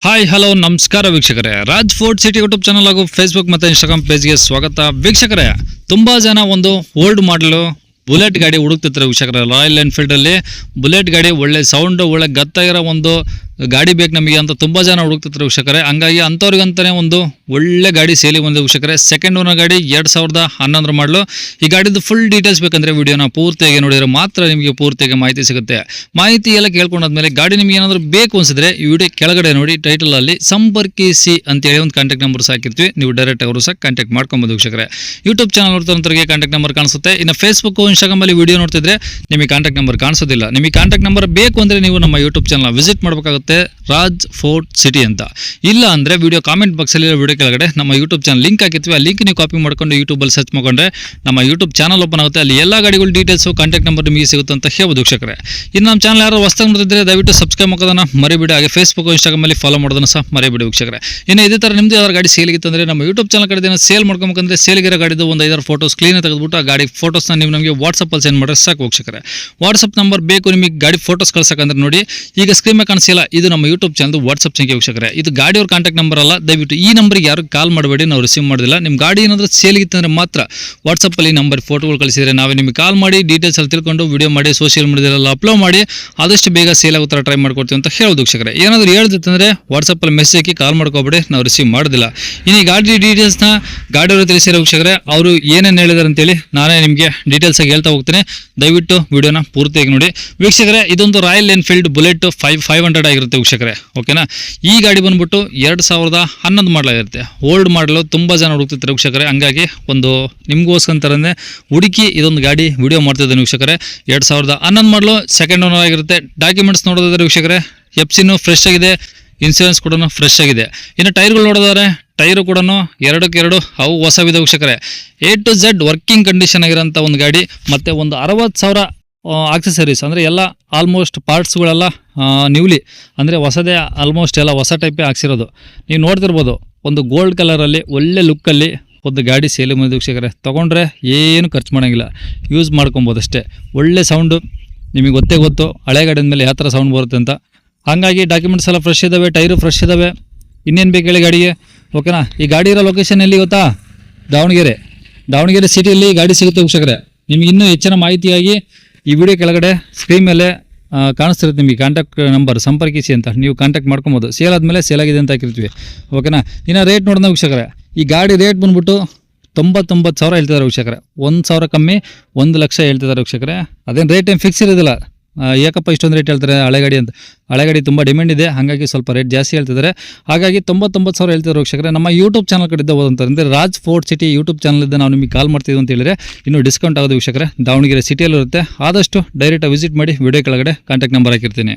Hi hello ನಮಸ್ಕಾರ ವೀಕ್ಷಕರೇ, Raj fort city YouTube channel ಹಾಗೂ ಫೇಸ್ಬುಕ್ ಮತ್ತು ಇನ್ಸ್ಟಾಗ್ರಾಮ್ ಪೇಜ್ಗೆ ಸ್ವಾಗತ. ವೀಕ್ಷಕರೇ, ತುಂಬ ಜನ ಒಂದು ಓಲ್ಡ್ ಮಾಡಲು ಬುಲೆಟ್ ಗಾಡಿ ಹುಡುಕ್ತಿರ್ತಾರೆ ವೀಕ್ಷಕರೇ. ರಾಯಲ್ ಎನ್ಫೀಲ್ಡಲ್ಲಿ ಬುಲೆಟ್ ಗಾಡಿ ಒಳ್ಳೆ ಸೌಂಡ್, ಒಳ್ಳೆ ಗತ್ತಾಗಿರೋ ಒಂದು ಗಾಡಿ ಬೇಕು ನಮಗೆ ಅಂತ ತುಂಬ ಜನ ಹುಡುಕ್ತಿರ್ತಾರೆ ವೀಕ್ಷಕರೇ. ಹಂಗಾಗಿ ಅಂಥವ್ರಿಗಂತಾನೆ ಒಂದು ಒಳ್ಳೆ ಗಾಡಿ ಸೇಲಿ ಬಂದಿದೆ ವೀಕ್ಷಕರೇ. ಸೆಕೆಂಡ್ ಓನರ್ ಗಾಡಿ 2011 ಮಾಡಲು. ಈ ಗಾಡಿದು ಫುಲ್ ಡೀಟೇಲ್ಸ್ ಬೇಕಂದರೆ ವಿಡಿಯೋನ ಪೂರ್ತಿಯಾಗಿ ನೋಡಿದರೆ ಮಾತ್ರ ನಿಮಗೆ ಪೂರ್ತಿಯಾಗಿ ಮಾಹಿತಿ ಸಿಗುತ್ತೆ. ಮಾಹಿತಿ ಎಲ್ಲ ಕೇಳ್ಕೊಂಡಾದ್ಮೇಲೆ ಗಾಡಿ ನಿಮಗೆ ಏನಾದರೂ ಬೇಕು ಅನಿಸಿದ್ರೆ ಈ ವಿಡಿಯೋ ಕೆಳಗಡೆ ನೋಡಿ ಟೈಟಲಲ್ಲಿ ಸಂಪರ್ಕಿಸಿ ಅಂತೇಳಿ ಒಂದು ಕಾಂಟ್ಯಾಕ್ಟ್ ನಂಬರ್ ಹಾಕಿರ್ತೀವಿ. ನೀವು ಡೈರೆಕ್ಟ್ ಅವರು ಸಹ ಕಾಂಟ್ಯಾಕ್ಟ್ ಮಾಡ್ಕೊಬೋದು ವೀಕ್ಷಕರೇ. ಯೂಟ್ಯೂಬ್ ಚಾನಲ್ ನೋಡ್ತಾರಂತರಿಗೆ ಕಾಂಟ್ಯಾಕ್ಟ್ ನಂಬರ್ ಕಾಣಿಸುತ್ತೆ. ಇನ್ನು ಫೇಸ್ಬುಕ್ ಇನ್ಸ್ಟಾಗ್ರಾಮಲ್ಲಿ ವಿಡಿಯೋ ನೋಡ್ತಿದ್ರೆ ನಿಮಗೆ ಕಾಂಟ್ಯಾಕ್ಟ್ ನಂಬರ್ ಕಾಣಿಸೋದಿಲ್ಲ. ನಿಮಗೆ ಕಾಂಟ್ಯಾಕ್ಟ್ ನಂಬರ್ ಬೇಕು ಅಂದರೆ ನೀವು ನಮ್ಮ ಯೂಟ್ಯೂಬ್ ಚಾನಲ್ ವಿಸಿಟ್ ಮಾಡಬೇಕಾಗುತ್ತೆ, ರಾಜ್ ಫೋರ್ಟ್ ಸಿಟಿ ಅಂತ. ಇಲ್ಲ ಅಂದರೆ ವಿಡಿಯೋ ಕಾಮೆಂಟ್ ಬಾಕ್ಸಲ್ಲಿ ವಿಡಿಯೋ ಕೆಳಗಡೆ ನಮ್ಮ ಯೂಟ್ಯೂಬ್ ಚಾನಲ್ ಲಿಂಕ್ ಹಾಕಿರ್ತೀವಿ. ಆ ಲಿಂಕ್ ನೀವು ಕಾಪಿ ಮಾಡ್ಕೊಂಡು ಯೂಟ್ಯೂಬಲ್ಲಿ ಸರ್ಚ್ ಮಾಡ್ಕೊಂಡ್ರೆ ನಮ್ಮ ಯೂಟ್ಯೂಬ್ ಚಾನಲ್ ಓಪನ್ ಆಗುತ್ತೆ. ಅಲ್ಲಿ ಎಲ್ಲ ಗಾಡಿಗಳ ಡೀಟೇಲ್ಸು, ಕಾಂಟ್ಯಾಕ್ಟ್ ನಂಬರ್ ನಿಮಗೆ ಸಿಗುತ್ತೆ ಅಂತ ಹೇಳ್ಬೋದು ವೀಕ್ಷಕರೇ. ಇನ್ನು ನಮ್ಮ ಚಾನಲ್ ಯಾರು ಹೊಸದಾಗಿ ನೋಡ್ತಿದ್ರೆ ದಯವಿಟ್ಟು ಸಬ್ಸ್ಕ್ರೈಬ್ ಮಾಡೋದನ್ನ ಮರಿಬೇಡಿ. ಹಾಗೆ ಫೇಸ್ಬುಕ್ ಇನ್ಸ್ಟಾಗ್ರಾಮಲ್ಲಿ ಫಾಲೋ ಮಾಡೋದನ್ನು ಸಹ ಮರಿಬೇಡಿ ವೀಕ್ಷಕರೇ. ಇನ್ನು ಇದೇ ಥರ ನಿಮ್ಮದು ಯಾವ್ದಾರು ಗಾಡಿ ಸೇಲಿಗಿತ್ತು ಅಂದರೆ ನಮ್ಮ ಯೂಟ್ಯೂಬ್ ಚಾನಲ್ ಕಡೆ ಸೇಲ್ ಮಾಡ್ಕೊಬೇಕಂದ್ರೆ ಸೇಲ್ಗಿರೋ ಗಾಡಿದು ಒಂದು 5 ಫೋಟೋಸ್ ಕ್ಲೀನ್ ತೆಗೆದುಬಿಟ್ಟು ಆ ಗಾಡಿ ಫೋಟೋಸ್ನ ನೀವು ನಮಗೆ ವಾಟ್ಸಪ್ಪಲ್ಲಿ ಸೆಂಡ್ ಮಾಡಿದ್ರೆ ಸಾಕು ವೀಕ್ಷಕರೇ. ವಾಟ್ಸಪ್ ನಂಬರ್ ಬೇಕು ನಿಮಗೆ ಗಾಡಿ ಫೋಟೋಸ್ ಕಳ್ಸಕ್ಕಂದ್ರೆ ನೋಡಿ, ಈಗ ಸ್ಕ್ರೀನ್ ಮೇಲೆ ಕಾಣಿಸಿಲ್ಲ, ಇದು ನಮ್ಮ ಯೂಟ್ಯೂಬ್ ಚಾನಲ್ ವಾಟ್ಸಪ್ ಸಂಖ್ಯೆ ವೀಕ್ಷಕರೇ. ಇದು ಗಾಡಿಯವ್ರ ಕಾಂಟ್ಯಾಕ್ಟ್ ನಂಬರ್ ಅಲ್ಲ. ದಯವಿಟ್ಟು ಈ ನಂಬರ್ಗೆ ಯಾರು ಕಾಲ್ ಮಾಡಬೇಡಿ, ನಾವು ರಿಸೀವ್ ಮಾಡೋದಿಲ್ಲ. ನಿಮ್ಮ ಗಾಡಿ ಏನಾದರೂ ಸೇಲಿಗಿತ್ತಂದ್ರೆ ಮಾತ್ರ ವಾಟ್ಸಪ್ಪಲ್ಲಿ ನಂಬರ್ ಫೋಟೋಗಳು ಕಳಿಸಿದರೆ ನಾವೇ ನಿಮಗೆ ಕಾಲ್ ಮಾಡಿ ಡೀಟೇಲ್ಸ್ ಅಲ್ಲಿ ತಿಳ್ಕೊಂಡು ವಿಡಿಯೋ ಮಾಡಿ ಸೋಷಿಯಲ್ ಮೀಡಿಯಾದಲ್ಲಿ ಅಪ್ಲೋಡ್ ಮಾಡಿ ಆದಷ್ಟು ಬೇಗ ಸೇಲ್ ಆಗೋ ಥರ ಟ್ರೈ ಮಾಡ್ಕೊಡ್ತೀವಿ ಅಂತ ಹೇಳೋದು ವೀಕ್ಷಕರೇ. ಏನಾದರೂ ಹೇಳ್ತಿತ್ತಂದರೆ ವಾಟ್ಸಪ್ಪಲ್ಲಿ ಮೆಸೇಜ್ ಹಾಕಿ ಕಾಲ್ ಮಾಡ್ಕೋಬೇಡಿ, ನಾವು ರಿಸೀವ್ ಮಾಡೋದಿಲ್ಲ. ಇನ್ನು ಈ ಗಾಡಿ ಡೀಟೇಲ್ಸ್ನ ಗಾಡಿಯವರು ತಿಳಿಸಿರೋ ವೀಕ್ಷಕರೇ. ಅವರು ಏನೇನು ಹೇಳಿದಾರೆ ಅಂತೇಳಿ ನಾನೇ ನಿಮಗೆ ಡೀಟೇಲ್ಸ್ ಆಗಿ ಹೇಳ್ತಾ ಹೋಗ್ತೇನೆ. ದಯವಿಟ್ಟು ವಿಡಿಯೋನ ಪೂರ್ತಿಯಾಗಿ ನೋಡಿ ವೀಕ್ಷಕರೇ. ಇದೊಂದು ರಾಯಲ್ ಎನ್ಫೀಲ್ಡ್ ಬುಲೆಟ್ 500 ಆಗಿರುತ್ತೆ ವೀಕ್ಷಕರೇ, ಓಕೆನಾ. ಈ ಗಾಡಿ ಬಂದ್ಬಿಟ್ಟು 2011 ಮಾಡಲಾಗಿರುತ್ತೆ. ಓಲ್ಡ್ ಮಾಡಲು ತುಂಬ ಜನ ಹುಡುಕ್ತಿರ್ತಾರೆ ವೀಕ್ಷಕರೇ. ಹಂಗಾಗಿ ಒಂದು ನಿಮಗೋಸ್ಕರನೇ ಹುಡುಕಿ ಇದೊಂದು ಗಾಡಿ ವಿಡಿಯೋ ಮಾಡ್ತಿದ್ದೇನೆ ವೀಕ್ಷಕರೇ. 2011 ಮಾಡಲು, ಸೆಕೆಂಡ್ ಓನರ್ ಆಗಿರುತ್ತೆ. ಡಾಕ್ಯುಮೆಂಟ್ಸ್ ನೋಡೋದಾದ್ರೆ ವೀಕ್ಷಕರೇ, ಎಫ್ಸಿನೂ ಫ್ರೆಶ್ ಆಗಿದೆ, ಇನ್ಶೂರೆನ್ಸ್ ಕೂಡ ಫ್ರೆಶ್ ಆಗಿದೆ. ಇನ್ನು ಟೈರ್ಗಳು ನೋಡೋದಾದ್ರೆ ಟೈರು ಕೂಡ 2 ಅವು ಹೊಸವಿದೆ ವೀಕ್ಷಕರೇ. A to Z working condition ಆಗಿರೋಂಥ ಒಂದು ಗಾಡಿ. ಮತ್ತು ಒಂದು 60,000 ಆಕ್ಸೆಸರೀಸ್ ಅಂದರೆ ಎಲ್ಲ ಆಲ್ಮೋಸ್ಟ್ ಪಾರ್ಟ್ಸ್ಗಳೆಲ್ಲ ನ್ಯೂಲಿ ಅಂದರೆ ಹೊಸದೇ, ಆಲ್ಮೋಸ್ಟ್ ಎಲ್ಲ ಹೊಸ ಟೈಪೇ ಹಾಕ್ಸಿರೋದು. ನೀವು ನೋಡ್ತಿರ್ಬೋದು, ಒಂದು ಗೋಲ್ಡ್ ಕಲರಲ್ಲಿ ಒಳ್ಳೆ ಲುಕ್ಕಲ್ಲಿ ಒಂದು ಗಾಡಿ ಸೇಲಿ ಬಂದಿದೆ ವೀಕ್ಷಕರೇ. ತೊಗೊಂಡ್ರೆ ಏನು ಖರ್ಚು ಮಾಡೋಂಗಿಲ್ಲ, ಯೂಸ್ ಮಾಡ್ಕೊಬೋದು ಅಷ್ಟೇ. ಒಳ್ಳೆ ಸೌಂಡು ನಿಮಗೆ ಗೊತ್ತು ಹಳೆ ಗಾಡಿ ಮೇಲೆ ಯಾವ ಥರ ಸೌಂಡ್ ಬರುತ್ತೆ ಅಂತ. ಹಾಗಾಗಿ ಡಾಕ್ಯುಮೆಂಟ್ಸ್ ಎಲ್ಲ ಫ್ರೆಶ್ ಇದ್ದಾವೆ, ಟೈರು ಫ್ರೆಶ್ ಇದ್ದಾವೆ. ಇನ್ನೇನು ಬೇಕು ಹೇಳಿ ಗಾಡಿಗೆ, ಓಕೆನಾ. ಈ ಗಾಡಿ ಇರೋ ಲೊಕೇಶನ್ ಎಲ್ಲಿ ಗೊತ್ತಾ? ದಾವಣಗೆರೆ ಸಿಟಿಯಲ್ಲಿ ಗಾಡಿ ಸಿಗುತ್ತೆ ವೀಕ್ಷಕರೇ. ನಿಮ್ಗೆ ಇನ್ನೂ ಹೆಚ್ಚಿನ ಮಾಹಿತಿಯಾಗಿ ಈ ವಿಡಿಯೋ ಕೆಳಗಡೆ ಸ್ಕ್ರೀನ್ ಮೇಲೆ ಕಾಣಿಸ್ತಿರುತ್ತೆ ನಿಮಗೆ ಕಾಂಟ್ಯಾಕ್ಟ್ ನಂಬರ್, ಸಂಪರ್ಕಿಸಿ ಅಂತ. ನೀವು ಕಾಂಟ್ಯಾಕ್ಟ್ ಮಾಡ್ಕೊಬೋದು. ಸೇಲ್ ಆದಮೇಲೆ ಸೇಲ್ ಆಗಿದೆ ಅಂತ ಹಾಕಿರ್ತೀವಿ, ಓಕೆನಾ. ಇನ್ನು ರೇಟ್ ನೋಡೋಣ ವೀಕ್ಷಕರೇ. ಈ ಗಾಡಿ ರೇಟ್ ಬಂದ್ಬಿಟ್ಟು 99,000 ಹೇಳ್ತಿದ್ದಾರೆ ವೀಕ್ಷಕರೇ. 1,000 ಕಮ್ಮಿ 1 ಲಕ್ಷ ಹೇಳ್ತಿದ್ದಾರೆ ವೀಕ್ಷಕರೇ. ಅದೇನು ರೇಟ್ ಏನು ಫಿಕ್ಸ್ ಇರೋದಿಲ್ಲ. ಯಾಕಪ್ಪ ಇಷ್ಟೊಂದು ರೇಟ್ ಹೇಳ್ತಾರೆ ಹಳೆ ಗಾಡಿ ಅಂತ? ಹಳೆ ಗಾಡಿ ತುಂಬ ಡಿಮ್ಯಾಂಡ್ ಇದೆ, ಹಾಗಾಗಿ ಸ್ವಲ್ಪ ರೇಟ್ ಜಾಸ್ತಿ ಹೇಳ್ತಿದ್ದಾರೆ. ಹಾಗಾಗಿ 99,000 ಹೇಳ್ತಿದ್ದಾರೆ ವೀಕ್ಷಕರೇ. ನಮ್ಮ ಯೂಟ್ಯೂಬ್ ಚಾನಲ್ ಕಡೆಯಿಂದ ಹೋದಂತಂದರೆ ರಾಜ್ ಫೋರ್ಟ್ ಸಿಟಿ ಯೂಟ್ಯೂಬ್ ಚಾನಲಿಂದ ನಾವು ನಿಮಗೆ ಕಾಲ್ ಮಾಡ್ತೀವಿ ಅಂತ ಹೇಳಿದ್ರೆ ಇನ್ನೂ ಡಿಸ್ಕೌಂಟ್ ಆಗೋದು ವೀಕ್ಷಕರೇ. ದಾವಣಗೆರೆ ಸಿಟಿಯಲ್ಲಿರುತ್ತೆ. ಆದಷ್ಟು ಡೈರೆಕ್ಟಾಗಿ ವಿಸಿಟ್ ಮಾಡಿ. ವಿಡಿಯೋ ಕೆಳಗಡೆ ಕಾಂಟ್ಯಾಕ್ಟ್ ನಂಬರ್ ಹಾಕಿರ್ತೀನಿ.